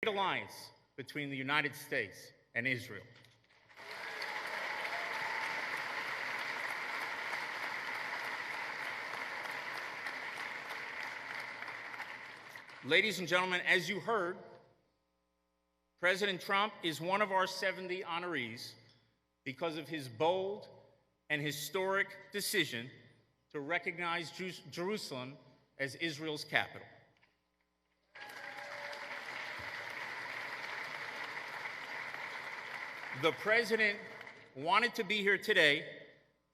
alliance between the United States and Israel. Ladies and gentlemen, as you heard, President Trump is one of our 70 honorees because of his bold and historic decision to recognize Jerusalem as Israel's capital. The president wanted to be here today,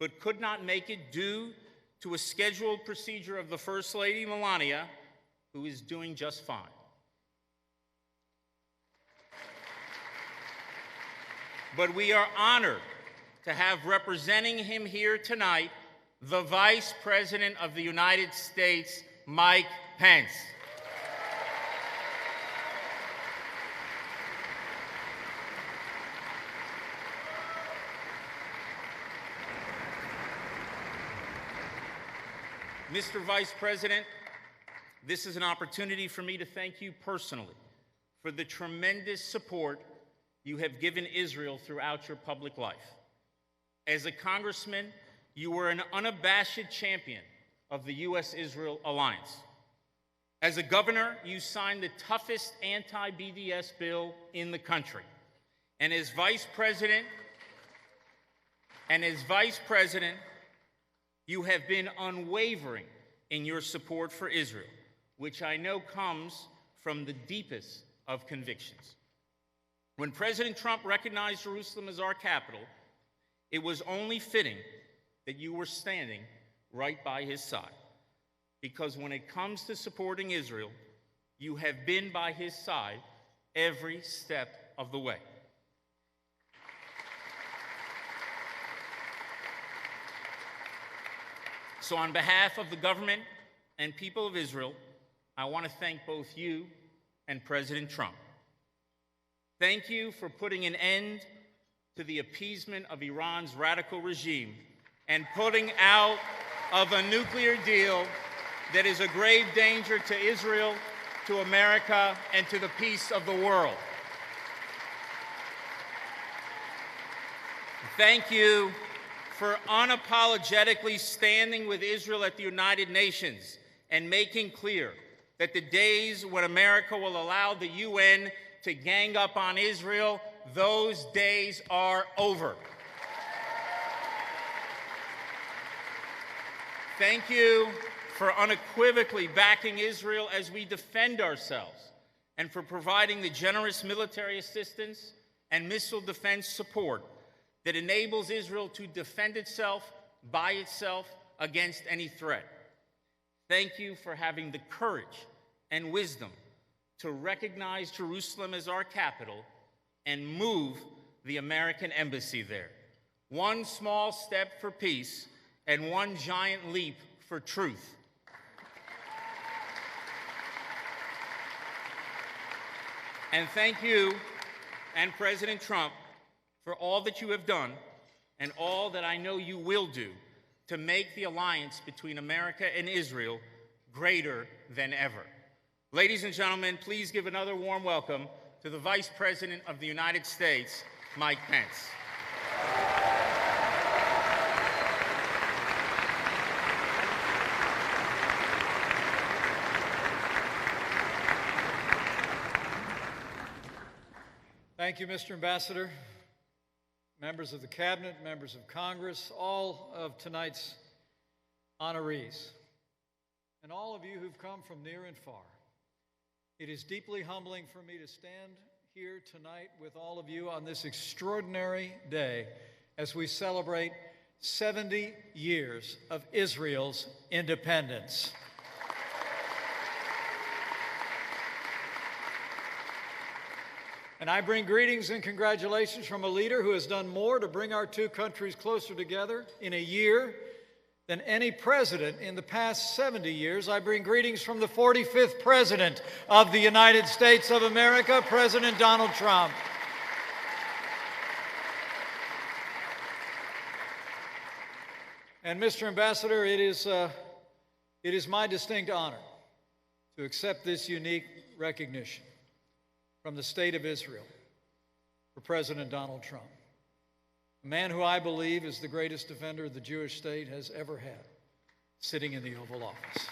but could not make it due to a scheduled procedure of the First Lady, Melania, who is doing just fine. But we are honored to have representing him here tonight the Vice President of the United States, Mike Pence. Mr. Vice President, this is an opportunity for me to thank you personally for the tremendous support you have given Israel throughout your public life. As a congressman, you were an unabashed champion of the U.S.-Israel alliance. As a governor, you signed the toughest anti-BDS bill in the country. And as Vice President, you have been unwavering in your support for Israel, which I know comes from the deepest of convictions. When President Trump recognized Jerusalem as our capital, it was only fitting that you were standing right by his side. Because when it comes to supporting Israel, you have been by his side every step of the way. So on behalf of the government and people of Israel, I want to thank both you and President Trump. Thank you for putting an end to the appeasement of Iran's radical regime and putting out of a nuclear deal that is a grave danger to Israel, to America, and to the peace of the world. Thank you for unapologetically standing with Israel at the United Nations and making clear that the days when America will allow the UN to gang up on Israel, those days are over. Thank you for unequivocally backing Israel as we defend ourselves and for providing the generous military assistance and missile defense support that enables Israel to defend itself by itself against any threat. Thank you for having the courage and wisdom to recognize Jerusalem as our capital and move the American embassy there. One small step for peace and one giant leap for truth. And thank you and President Trump for all that you have done and all that I know you will do to make the alliance between America and Israel greater than ever. Ladies and gentlemen, please give another warm welcome to the Vice President of the United States, Mike Pence. Thank you, Mr. Ambassador. Members of the Cabinet, members of Congress, all of tonight's honorees, and all of you who've come from near and far. It is deeply humbling for me to stand here tonight with all of you on this extraordinary day as we celebrate 70 years of Israel's independence. And I bring greetings and congratulations from a leader who has done more to bring our two countries closer together in a year than any president in the past 70 years. I bring greetings from the 45th President of the United States of America, President Donald Trump. And Mr. Ambassador, it is my distinct honor to accept this unique recognition from the state of Israel for President Donald Trump, a man who I believe is the greatest defender of the Jewish state has ever had, sitting in the Oval Office.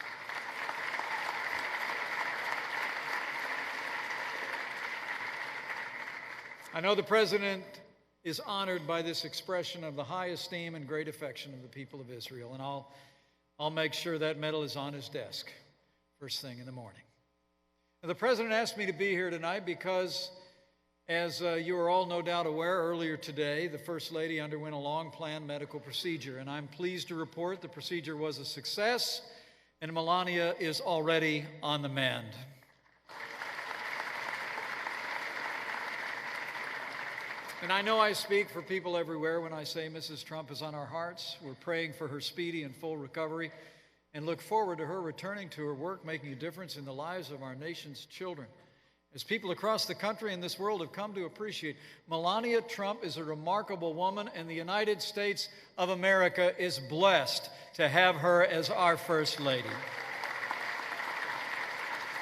I know the President is honored by this expression of the high esteem and great affection of the people of Israel, and I'll make sure that medal is on his desk first thing in the morning. Now, the President asked me to be here tonight because, as you are all no doubt aware, earlier today, the First Lady underwent a long-planned medical procedure, and I'm pleased to report the procedure was a success, and Melania is already on the mend. And I know I speak for people everywhere when I say Mrs. Trump is on our hearts. We're praying for her speedy and full recovery and look forward to her returning to her work, making a difference in the lives of our nation's children. As people across the country and this world have come to appreciate, Melania Trump is a remarkable woman, and the United States of America is blessed to have her as our First Lady.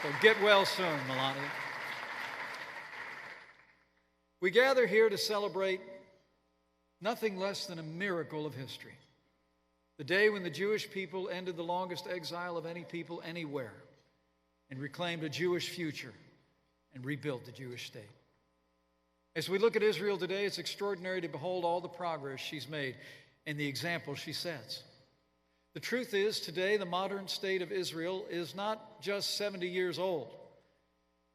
So get well soon, Melania. We gather here to celebrate nothing less than a miracle of history. The day when the Jewish people ended the longest exile of any people anywhere and reclaimed a Jewish future and rebuilt the Jewish state. As we look at Israel today, it's extraordinary to behold all the progress she's made and the example she sets. The truth is, today, the modern state of Israel is not just 70 years old.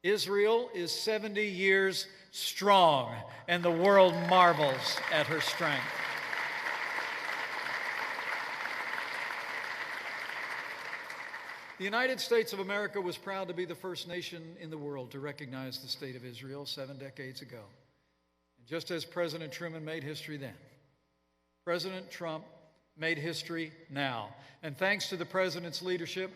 Israel is 70 years strong, and the world marvels at her strength. The United States of America was proud to be the first nation in the world to recognize the state of Israel 7 decades ago. And just as President Truman made history then, President Trump made history now. And thanks to the President's leadership,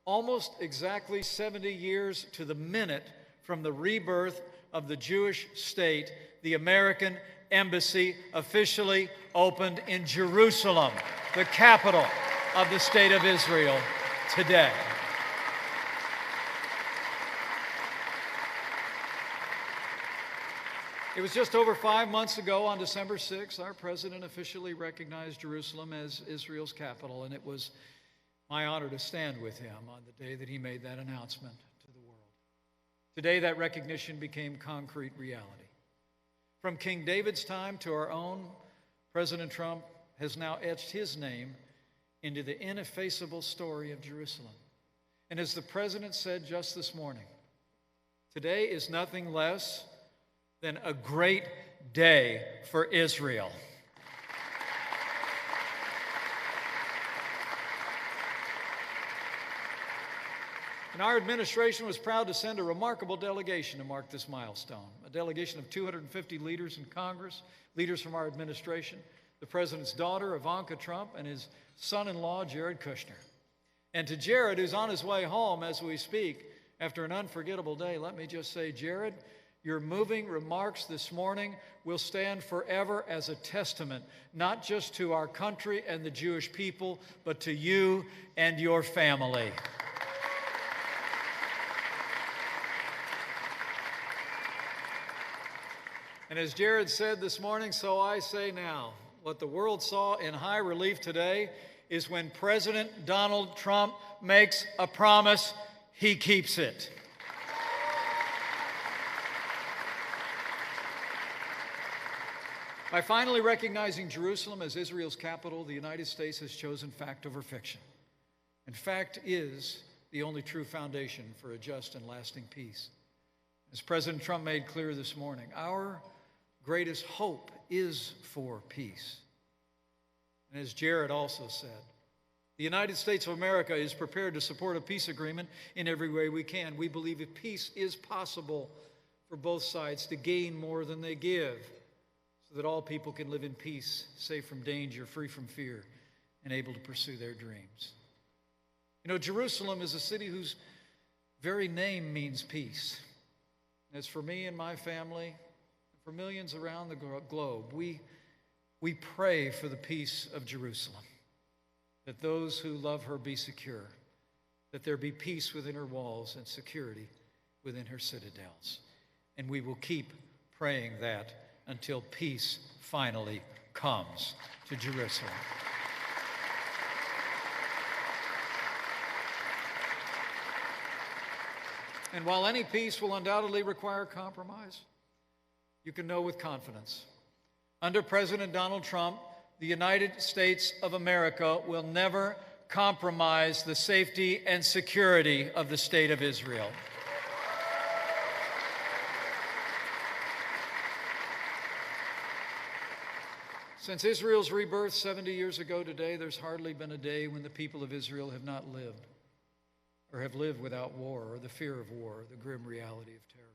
almost exactly 70 years to the minute from the rebirth of the Jewish state, the American embassy officially opened in Jerusalem, the capital of the state of Israel, today. It was just over 5 months ago, on December 6th, our president officially recognized Jerusalem as Israel's capital, and it was my honor to stand with him on the day that he made that announcement to the world. Today, that recognition became concrete reality. From King David's time to our own, President Trump has now etched his name into the ineffaceable story of Jerusalem. And as the president said just this morning, today is nothing less than a great day for Israel. And our administration was proud to send a remarkable delegation to mark this milestone, a delegation of 250 leaders in Congress, leaders from our administration, the president's daughter, Ivanka Trump, and his son-in-law, Jared Kushner. And to Jared, who's on his way home as we speak, after an unforgettable day, let me just say, Jared, your moving remarks this morning will stand forever as a testament, not just to our country and the Jewish people, but to you and your family. And as Jared said this morning, so I say now, what the world saw in high relief today is when President Donald Trump makes a promise, he keeps it. By finally recognizing Jerusalem as Israel's capital, the United States has chosen fact over fiction. And fact is the only true foundation for a just and lasting peace. As President Trump made clear this morning, our greatest hope is for peace. And as Jared also said, the United States of America is prepared to support a peace agreement in every way we can. We believe that peace is possible for both sides to gain more than they give, so that all people can live in peace, safe from danger, free from fear, and able to pursue their dreams. You know, Jerusalem is a city whose very name means peace. As for me and my family, for millions around the globe, we pray for the peace of Jerusalem, that those who love her be secure, that there be peace within her walls and security within her citadels. and we will keep praying that until peace finally comes to Jerusalem. And while any peace will undoubtedly require compromise, you can know with confidence, under President Donald Trump, the United States of America will never compromise the safety and security of the State of Israel. Since Israel's rebirth 70 years ago today, there's hardly been a day when the people of Israel have not lived, or have lived without war, or the fear of war, or the grim reality of terror.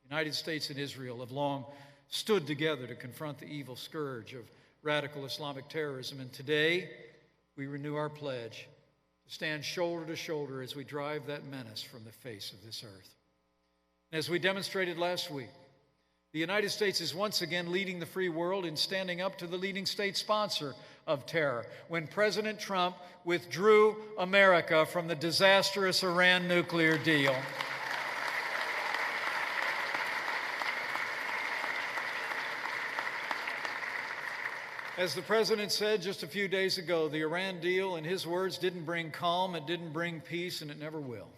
The United States and Israel have long stood together to confront the evil scourge of radical Islamic terrorism, and today we renew our pledge to stand shoulder to shoulder as we drive that menace from the face of this earth. And as we demonstrated last week, the United States is once again leading the free world in standing up to the leading state sponsor of terror when President Trump withdrew America from the disastrous Iran nuclear deal. As the president said just a few days ago, the Iran deal, in his words, didn't bring calm, it didn't bring peace, and it never will.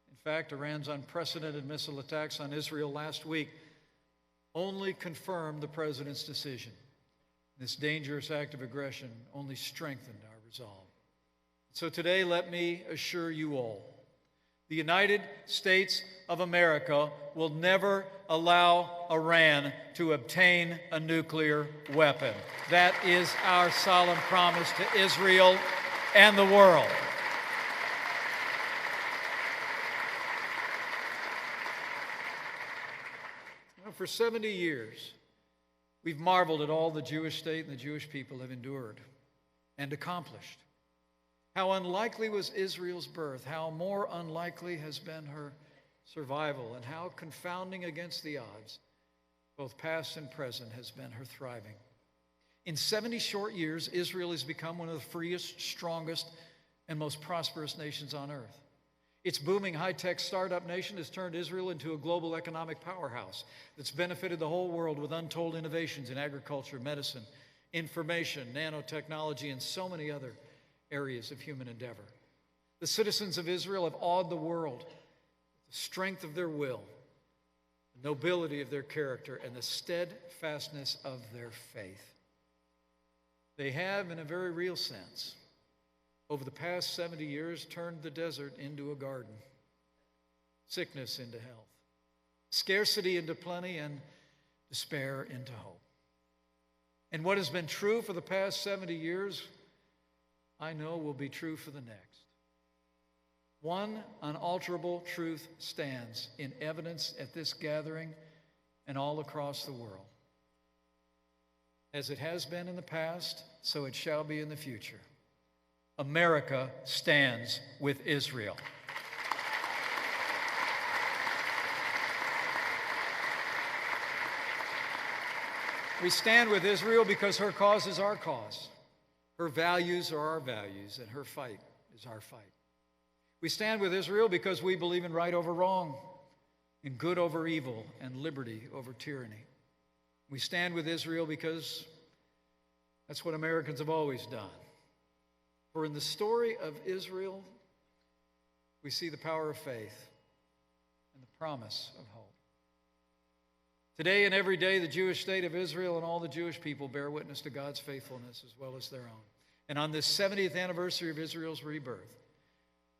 In fact, Iran's unprecedented missile attacks on Israel last week only confirmed the president's decision. This dangerous act of aggression only strengthened our resolve. So today, let me assure you all, the United States of America will never allow Iran to obtain a nuclear weapon. That is our solemn promise to Israel and the world. For 70 years, we've marveled at all the Jewish state and the Jewish people have endured and accomplished. How unlikely was Israel's birth, how more unlikely has been her survival, and how confounding against the odds, both past and present, has been her thriving. In 70 short years, Israel has become one of the freest, strongest, and most prosperous nations on earth. Its booming high-tech startup nation has turned Israel into a global economic powerhouse that's benefited the whole world with untold innovations in agriculture, medicine, information, nanotechnology, and so many other areas of human endeavor. The citizens of Israel have awed the world with the strength of their will, the nobility of their character, and the steadfastness of their faith. They have, in a very real sense, over the past 70 years, turned the desert into a garden, sickness into health, scarcity into plenty, and despair into hope. And what has been true for the past 70 years, I know will be true for the next. One unalterable truth stands in evidence at this gathering and all across the world. As it has been in the past, so it shall be in the future. America stands with Israel. We stand with Israel because her cause is our cause. Her values are our values, and her fight is our fight. We stand with Israel because we believe in right over wrong, in good over evil, and liberty over tyranny. We stand with Israel because that's what Americans have always done. For in the story of Israel, we see the power of faith and the promise of hope. Today and every day, the Jewish state of Israel and all the Jewish people bear witness to God's faithfulness as well as their own. And on this 70th anniversary of Israel's rebirth,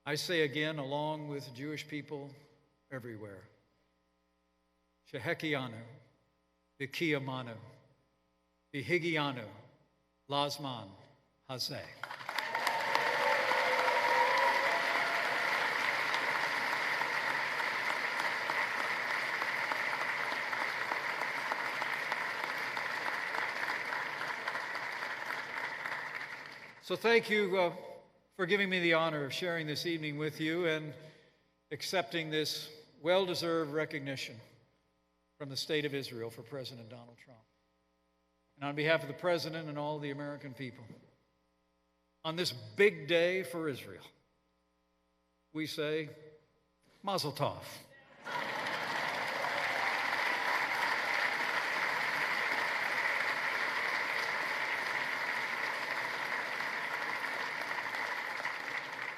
I say again, along with Jewish people everywhere, Shehekianu, V'kiyamanu, V'higianu, Lazman Hazeh. So thank you for giving me the honor of sharing this evening with you and accepting this well-deserved recognition from the State of Israel for President Donald Trump. And on behalf of the President and all the American people, on this big day for Israel, we say, Mazel Tov.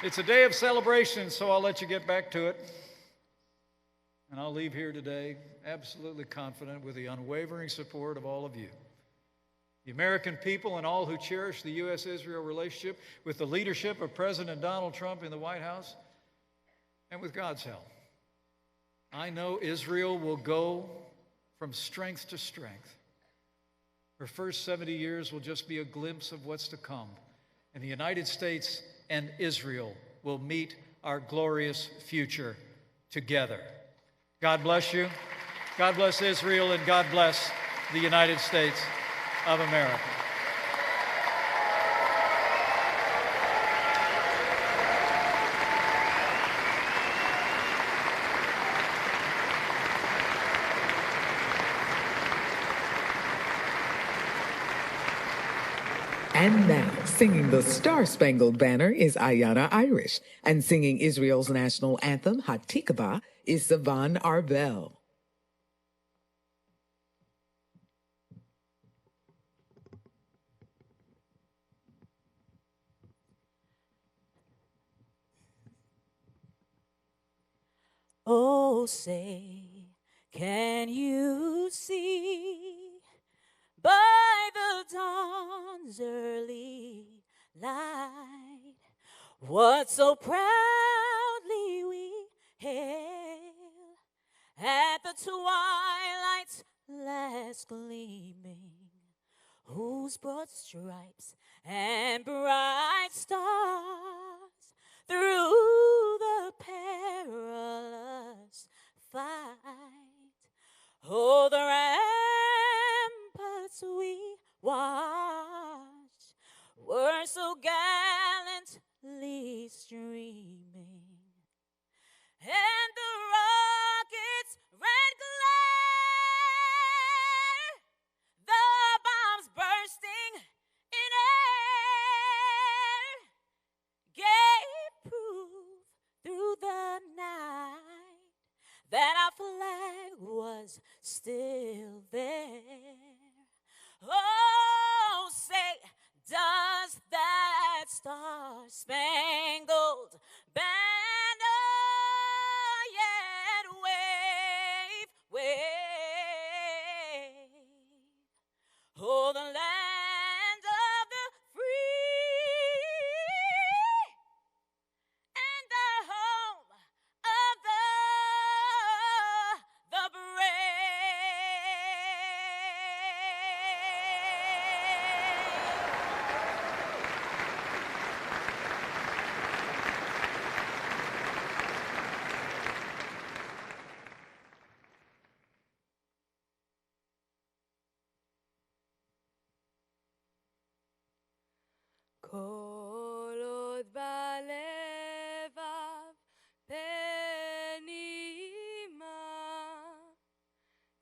It's a day of celebration, so I'll let you get back to it. And I'll leave here today absolutely confident with the unwavering support of all of you, the American people and all who cherish the U.S.-Israel relationship, with the leadership of President Donald Trump in the White House, and with God's help. I know Israel will go from strength to strength. Her first 70 years will just be a glimpse of what's to come. And the United States and Israel will meet our glorious future together. God bless you. God bless Israel, and God bless the United States of America. And now, singing the Star-Spangled Banner is Ayana Irish, and singing Israel's national anthem, Hatikvah, is Savan Arbel. Oh, say, can you see by the dawn's early light what so proudly we hail at the twilight's last gleaming, whose broad stripes and bright stars through the perilous fight, oh, the ramparts we watched were so gallantly streaming, and the rocket's red glare, the bombs bursting in air, gave proof through the night that our flag was still there. Oh, say, does that star-spangled banner yet wave, wave? Oh, the land of the free and the home of the brave. כל עוד בלבב פנימה,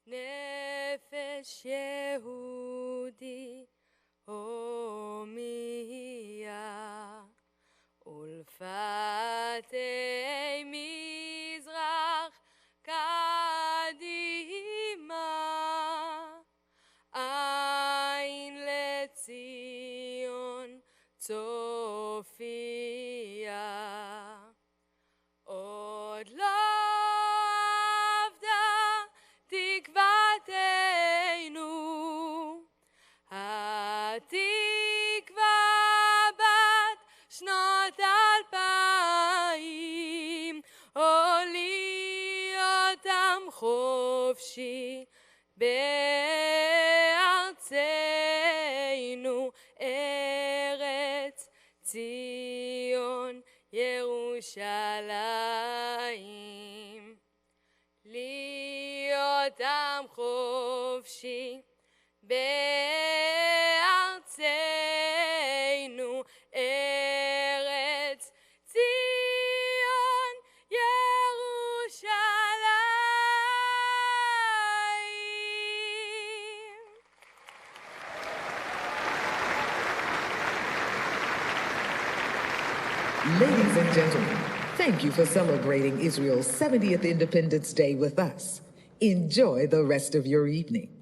נפש יהודי הומיה, ולפתי מזרח קדימה, עין לציון צופיה. עוד לא אבדה תקוותנו, התקווה בת שנות 2000, להיות עם חופשי בארצנו, ארץ ציון ירושלים. להיות עם חופשי בארצנו, ארץ ציון ירושלים. Ladies and gentlemen, thank you for celebrating Israel's 70th Independence Day with us. Enjoy the rest of your evening.